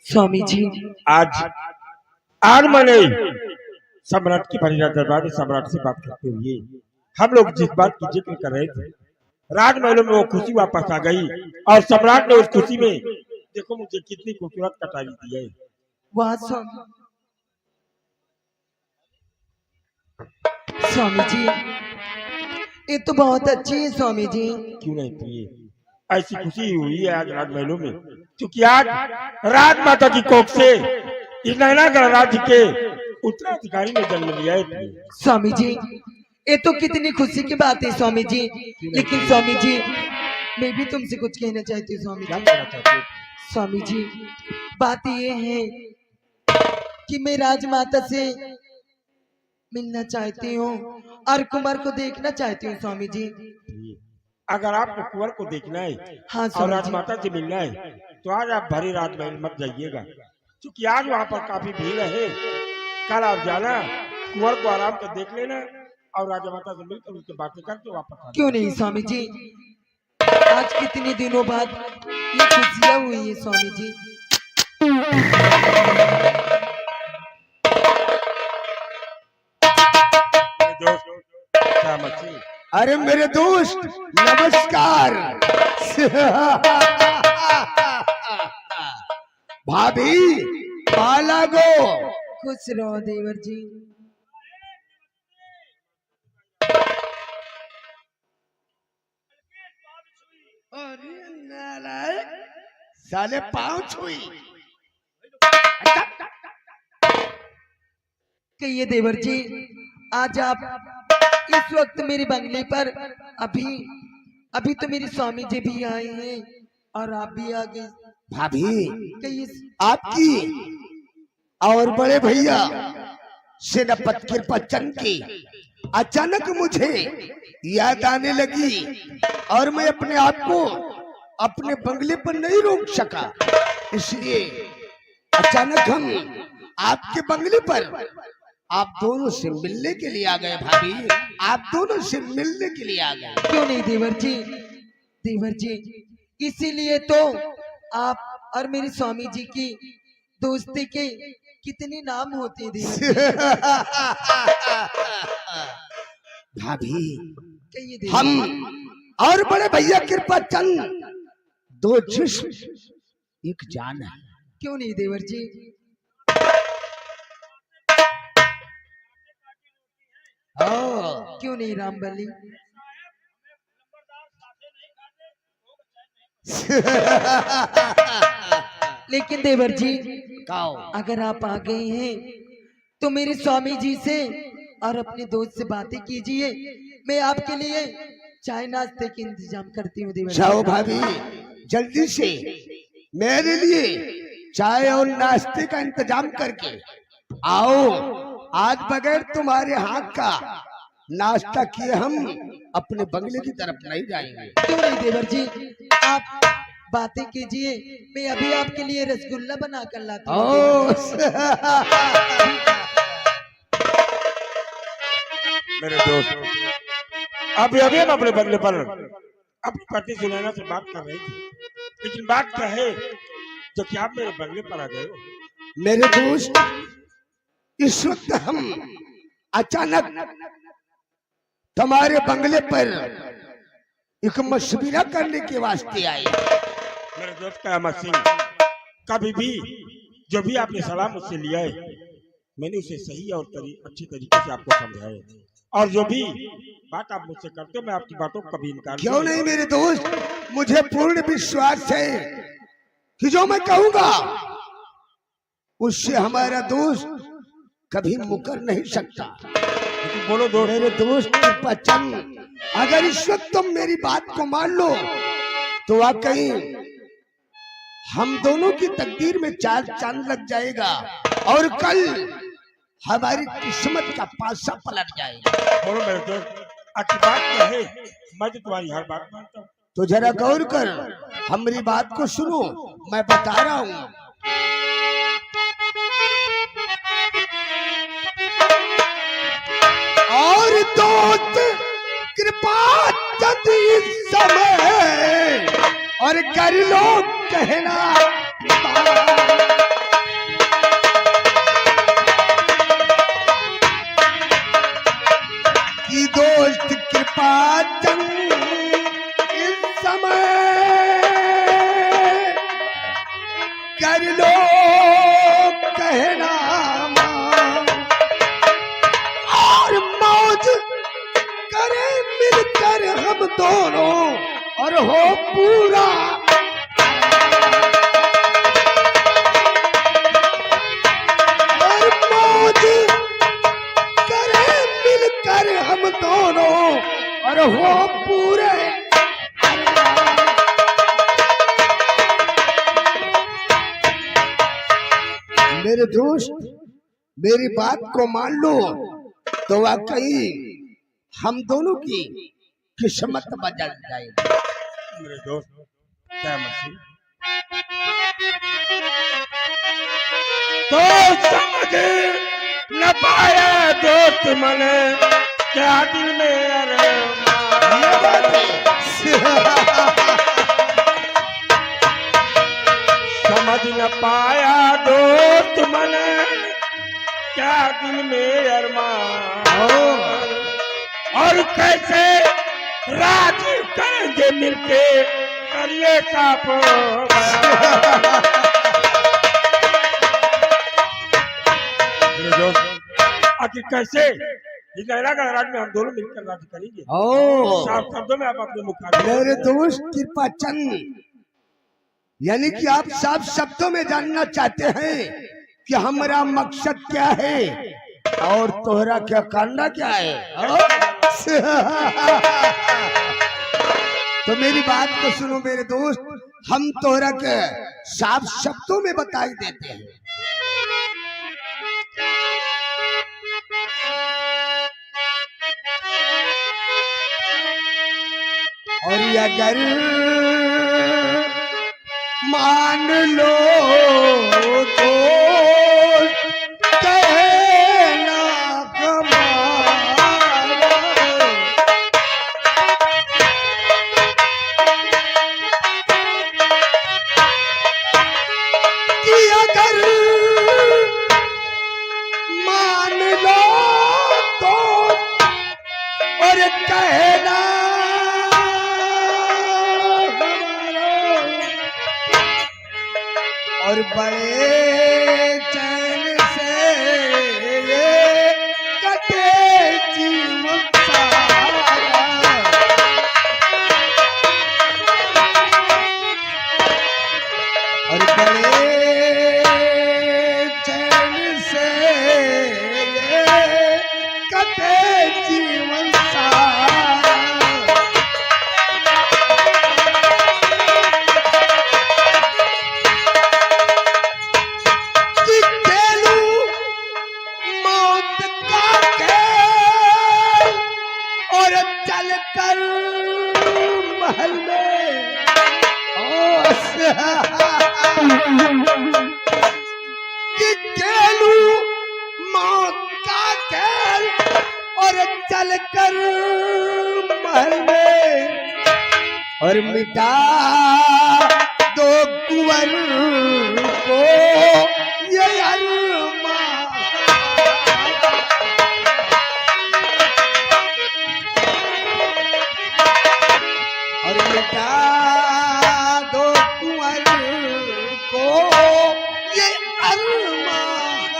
स्वामी जी। आज आज मैंने सम्राट की परिजा दरबार में सम्राट से बात करते हुए हम लोग जिस बात की जिक्र कर रहे थे, राजमहलों में वो खुशी वापस आ गई और सम्राट ने उस खुशी में देखो मुझे कितनी खूबसूरत कटाई दी है। वाह स्वामी, स्वामी जी ये तो बहुत अच्छी है स्वामी जी। क्यों नहीं प्रिय, ऐसी खुशी हुई है आज राजमहलों में क्योंकि आज राजमाता की कोख से इस नैनागढ़ राज्य के उत्तराधिकारी ने जन्म लिया है। स्वामी जी ये तो कितनी खुशी की बात है स्वामी जी। लेकिन स्वामी जी मैं भी तुमसे कुछ कहना चाहती हूँ स्वामी क्या जी। कहना चाहते हो? स्वामी जी बात ये है कि मैं राजमाता से मिलना चाहती हूँ और कुमार को देखना चाहती हूँ स्वामी जी। अगर आपको कुंवर को देखना है हाँ और स्वामी जी। राजमाता से मिलना है तो आज आप भरे राजमहल मत जाइएगा क्योंकि आज वहाँ पर काफी भीड़ है। कल आप जाना, कुंवर को आराम से देख लेना और राजमाता से मिलकर उससे बातें करके वापस आना। क्यों नहीं स्वामी जी, आज कितने दिनों बाद ये खुशियाँ हुई है स्वामी जी। अरे मेरे दोस्त नमस्कार। भाभी पाला गो। खुश रहो देवर जी। अरे नालायक साले पाँव छुई। कहिए देवर जी, आज आप इस वक्त मेरे बंगले पर अभी तो मेरे स्वामी जी भी आए हैं और आप भी आ गए। भाभी कहिए। आपकी और बड़े भैया सेनापति कृपाचंद की अचानक मुझे याद आने लगी और मैं अपने आप को अपने बंगले पर नहीं रोक सका, इसलिए अचानक हम आपके बंगले पर आप दोनों से मिलने के लिए आ गए। भाभी आप दोनों से मिलने के लिए आ गए। क्यों नहीं देवर जी, देवर जी इसीलिए तो आप और मेरे स्वामी जी की दोस्ती के कितने नाम होते हैं देवर जी। भाभी कहिए देवर हम जी। और बड़े भैया कृपाचंद दो जिस्म एक जान है। क्यों नहीं देवर जी। क्यों नहीं रामबली। लेकिन देवर जी अगर आप आ गए हैं तो मेरे स्वामी जी से और अपने दोस्त से बातें कीजिए। मैं आपके लिए चाय नाश्ते के इंतजाम करती हूँ देवर जी। जाओ भाभी जल्दी से मेरे लिए चाय और नाश्ते का इंतजाम करके आओ। आज बगैर तुम्हारे हाथ का नाश्ता किए हम अपने बंगले की तरफ नहीं जाएंगे। क्यों नहीं देवर जी, आप बातें कीजिए, मैं अभी आपके लिए रसगुल्ला बना कर लाती हूँ। मेरे दोस्त अभी अभी हम अपने बंगले पर अपनी पति सुनैना से बात कर रहे थे, लेकिन बात क्या है जो कि आप मेरे बंगले पर आ गए हो। मेरे दोस्त इस वक्त हम अचानक तुम्हारे बंगले पर एक मशवरा करने के वास्ते आए। मेरे दोस्त कयामत सिंह, कभी भी जो भी आपने सलाह मुझसे लिया है मैंने उसे सही और अच्छी तरीके से आपको समझाया है और जो भी बात आप मुझसे करते हो मैं आपकी बातों को कभी इनकार क्यों नहीं मेरे दोस्त, मुझे पूर्ण विश्वास है कि जो मैं कहूंगा उससे हमारा दोस्त कभी मुकर नहीं सकता। बोलो दोस्त। मेरे दोस्त कृपाचंद, अगर इस वक्त तुम मेरी बात को मान लो तो वाकई हम दोनों की तकदीर में चार चांद लग जाएगा और कल हमारी किस्मत का पासा पलट जाएगा। बोलो मेरे दोस्त, अच्छी बात क्या है, मैं तो तुम्हारी हर बात मानता हूँ। तो जरा गौर कर हमारी बात को सुनो, मैं बता रहा हूँ। और दोस्त कृपाचंद इस समय और कर लो कहना कर लो कहना और मौज करें मिलकर हम दोनों और हो पूरा और मौज करें मिलकर हम दोनों और हो पूरे मेरे दोस्त मेरी बात को मान लो तो वाकई हम दोनों की किस्मत बदल जाएगी। मेरे दोस्त क्या मसीह तो समझ न पाया दोस्त मन क्या दिल में अरमान। ये बात है। समझ न पाया दोस्त मन क्या दिल में अरमान और कैसे राजी करेंगे मिलके करिए साफ आखिर कैसे इस राज में हम दोनों मिलकर राज करेंगे। साफ शब्दों में आप अपने मुखातिब मेरे दोस्त कृपा चंद यानी कि आप साफ शब्दों में जानना चाहते हैं कि हमारा मकसद क्या है और तोहरा क्या करना क्या है। तो मेरी बात को सुनो मेरे दोस्त हम तोहरा के साफ शब्दों में बताई देते हैं। और अगर मान लो तो कहना हमारा कि अगर मान लो तो और कहना और बड़े चैन से ये कटे जीवन सारा और बड़े चैन से ये कटे जीवन सारा महल में कि खेलू मौत का खेल और चल कर महल में और मिटा दो कुंवर को ये अरमान और मिटा दो कुंवर को ये अरमान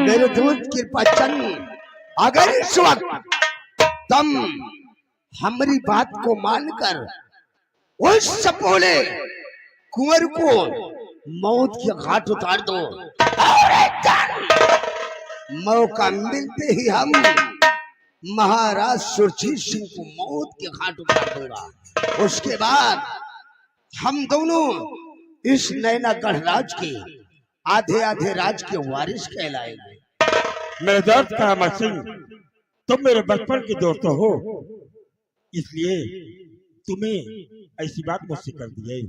मेरे दूध कृपा चंद अगर इस वक्त तुम हमारी बात को मानकर उस सपोले कुंवर को मौत के घाट उतार दो और मौका मिलते ही हम महाराज सुरजीत सिंह को मौत के घाट उतार दूंगा। उसके बाद हम दोनों इस नैना गढ़राज के आधे आधे राज के वारिस कहलाएंगे। मेरे दोस्त का मसीह तुम मेरे बचपन के दोस्त हो इसलिए तुम्हें ऐसी बात मुझसे कर दी है।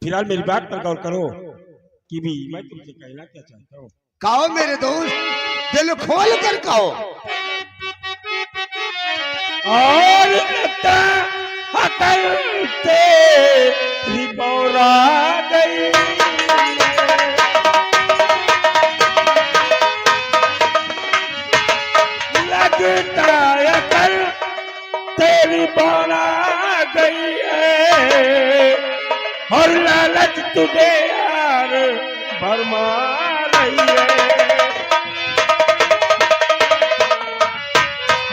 फिलहाल मेरी बात पर गौर करो कि भी मैं तुमसे कहना क्या चाहता हूँ। कहो मेरे दोस्त दिल खोल कर कहो। और तेरी बौरा गई मेरी बना गई है और लालच तुझे यार भरमा रही है,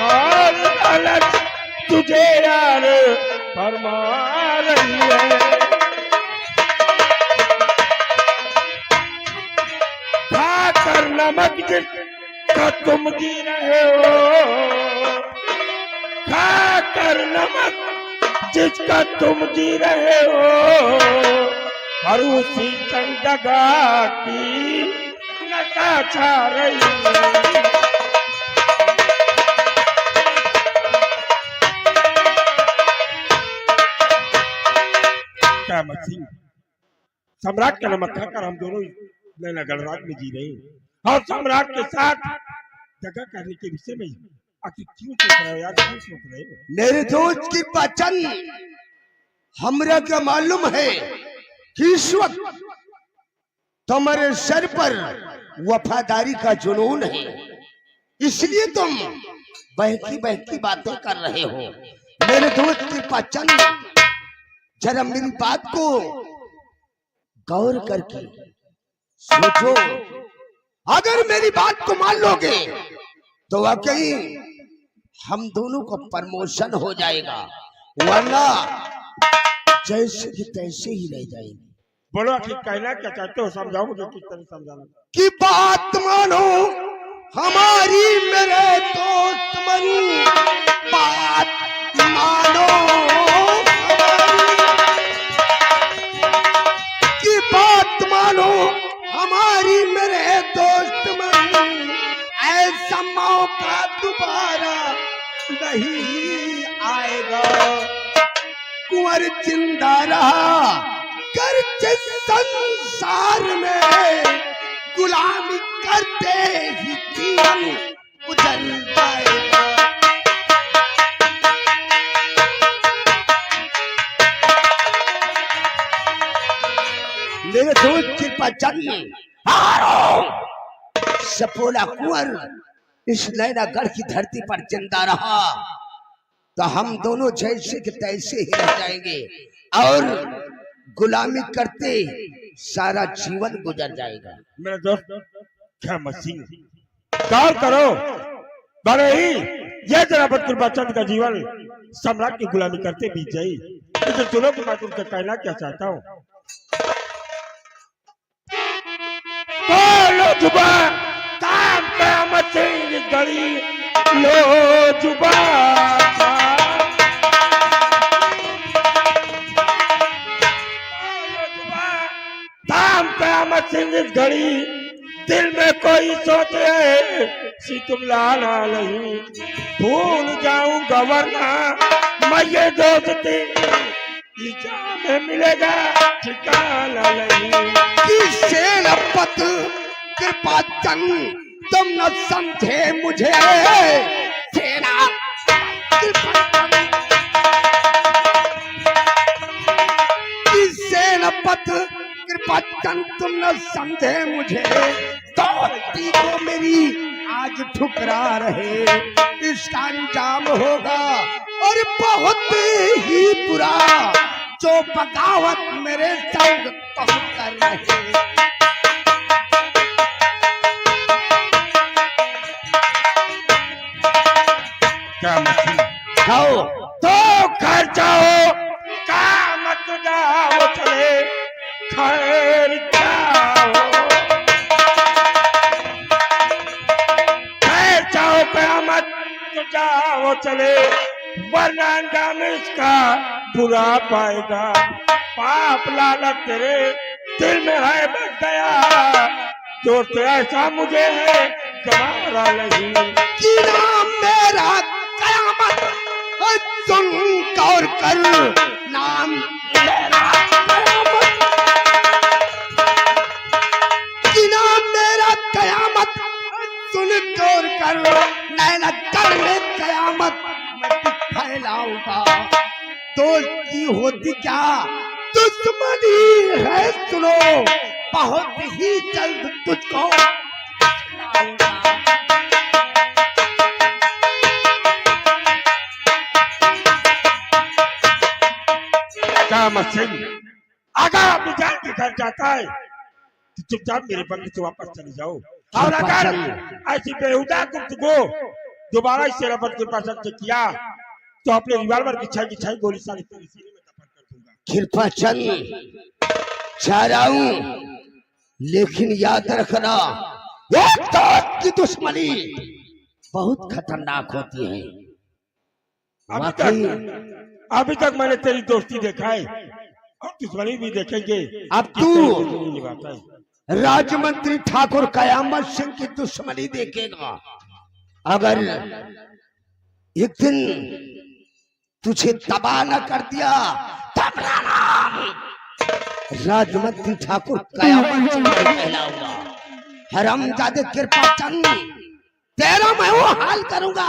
और लालच तुझे यार भरमा रही है। खाकर नमक जिसका तुम जी रहे हो, खाकर नमक जिसका तुम जी रहे हो, और उसी संदगा की नशा छा रही है। क्या मसीह सम्राट का नमक खाकर हम दोनों नैना गणराज में जी रहे हैं, और सम्राट के साथ दगा करने के विषय में आखिर क्यों सोच रहे हो यार, क्यों सोच रहे हो? मेरे दोस्त की पहचान हमरा क्या मालूम है कि इस वक्त तुम्हारे सर पर वफादारी का जुनून है, इसलिए तुम बहकी बहकी बातें कर रहे हो। मेरे दोस्त की पहचान जरा मेरी बात को गौर करके सोचो, अगर मेरी बात को मान लोगे तो वाकई हम दोनों को प्रमोशन हो जाएगा, वरना जैसे कि तैसे ही रह जाएंगे। बोलो आखिर कहना क्या चाहते हो, समझाओ मुझे, किस तरह समझाना। कि बात मानो हमारी मेरे दोस्त मनु, बात मानो कि बात मानो हमारी मेरे दोस्त मनु, ऐसा मौका दोबारा नहीं आएगा। कुंवर जिंदा रहा कर संसार में, गुलामी करते ही जीवन गुजर जाएगा। मेरे दोस्त की पहचान सपोला कुंवर इस नैनागढ़ की धरती पर जिंदा रहा तो हम दोनों जैसे के तैसे ही रह जाएंगे, और गुलामी करते सारा जीवन गुजर जाएगा। मेरे दोस्त क्या मसीह गौर करो, भले ही यह जरा बदकुलबाचंद का जीवन सम्राट की गुलामी करते बीत जाए, लेकिन सुनो कि मैं तुमसे कहना क्या चाहता हूँ। लो जुबा ताम क़यामत से घड़ी, लो जुबा ताम क़यामत से घड़ी, दिल में कोई सोचे सी तुम लाना नहीं, भूल जाऊंगा वरना मैं ये दोस्ती में मिलेगा ठिकाना नहीं। किसे लपत कृपा चंद तुम न समझे मुझे, तेरा किसे लपत कृपा चंद तुम न समझे मुझे, दोस्ती को मेरी आज ठुकरा रहे, इसका अंजाम होगा और बहुत ही बुरा, जो बगावत मेरे संग तुम कर रहे। क्या मसीह खाओ तो घर जाओ, काम मत जाओ, चले खैर जाओ, खैर जाओ, कयामत जाओ चले, वरना अंजाम इसका बुरा पाएगा। पाप लालच तेरे दिल में है बस गया, दोस्त ऐसा मुझे है गवारा नहीं। कि नाम मेरा कयामत सुन गौर कर, नाम मेरा कयामत, कि नाम मेरा कयामत सुन गौर कर, नैनागढ़ में कयामत मैं फैलाऊंगा। दोस्ती होती क्या दुश्मनी है सुनो, बहुत ही जल्द तुझको फैलाऊंगा। नामक सिंह अगर अपनी जान के घर जाता है तो चुपचाप मेरे बंगले से वापस चले जाओ, और अगर ऐसी बेहुदा गुफ्तगू दोबारा इस शेरापत के पास से किया तो अपने रिवाल्वर की छह गोली सारी तेरे सीने में दफन कर दूंगा। कृपा चंद जा रहा हूं, लेकिन याद रखना एक दोस्त की दुश्मनी बहुत खतरनाक होती है। अभी तक मैंने तेरी दोस्ती देखा है और दुश्मनी भी देखेंगे। अब तू राजमंत्री ठाकुर कयामत सिंह की दुश्मनी देखेगा। अगर एक दिन तुझे तबाह न कर दिया तब नाम राजमंत्री ठाकुर कयामत सिंह कहलाऊंगा। हरामजादे कृपा चंद तेरा मैं वो हाल करूंगा।